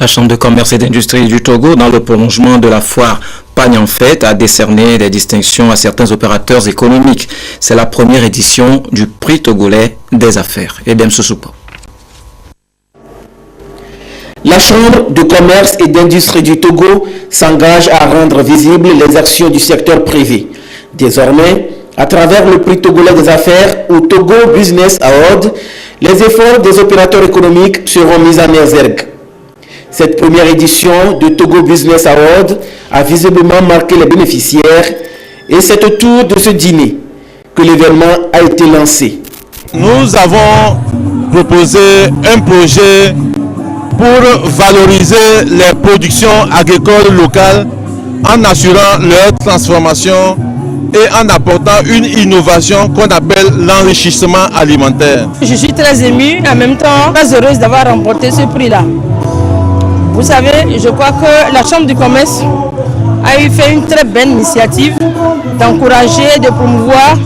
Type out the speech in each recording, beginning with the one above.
La Chambre de commerce et d'industrie du Togo, dans le prolongement de la foire Pagne en Fête, a décerné des distinctions à certains opérateurs économiques. C'est la première édition du prix togolais des affaires. Edem Sousoupo. La Chambre de commerce et d'industrie du Togo s'engage à rendre visibles les actions du secteur privé. Désormais, à travers le prix togolais des affaires ou Togo Business Award, les efforts des opérateurs économiques seront mis en exergue. Cette première édition de Togo Business Award a visiblement marqué les bénéficiaires et c'est autour de ce dîner que l'événement a été lancé. Nous avons proposé un projet pour valoriser les productions agricoles locales en assurant leur transformation et en apportant une innovation qu'on appelle l'enrichissement alimentaire. Je suis très émue, en même temps très heureuse d'avoir remporté ce prix-là. Vous savez, je crois que la Chambre du commerce a fait une très belle initiative d'encourager, de promouvoir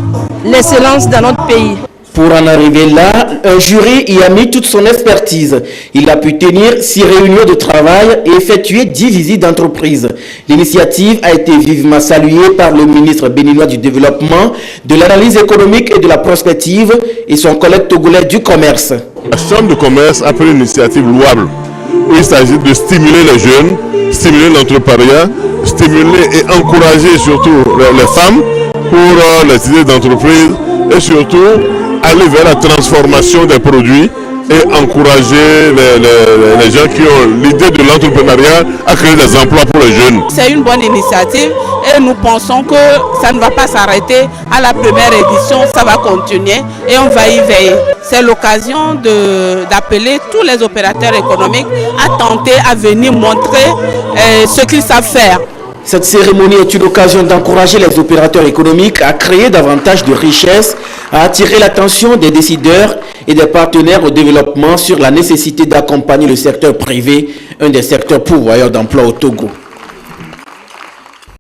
l'excellence dans notre pays. Pour en arriver là, un jury y a mis toute son expertise. Il a pu tenir 6 réunions de travail et effectuer 10 visites d'entreprise. L'initiative a été vivement saluée par le ministre béninois du Développement, de l'analyse économique et de la prospective et son collègue togolais du commerce. La Chambre de commerce a pris une initiative louable où il s'agit de stimuler les jeunes, stimuler l'entrepreneuriat, stimuler et encourager surtout les femmes pour les idées d'entreprise et surtout aller vers la transformation des produits et encourager les gens qui ont l'idée de l'entrepreneuriat à créer des emplois pour les jeunes. C'est une bonne initiative et nous pensons que ça ne va pas s'arrêter à la première édition, ça va continuer et on va y veiller. C'est l'occasion d'appeler tous les opérateurs économiques à tenter à venir montrer ce qu'ils savent faire. Cette cérémonie est une occasion d'encourager les opérateurs économiques à créer davantage de richesses, à attirer l'attention des décideurs et des partenaires au développement sur la nécessité d'accompagner le secteur privé, un des secteurs pourvoyeurs d'emplois au Togo.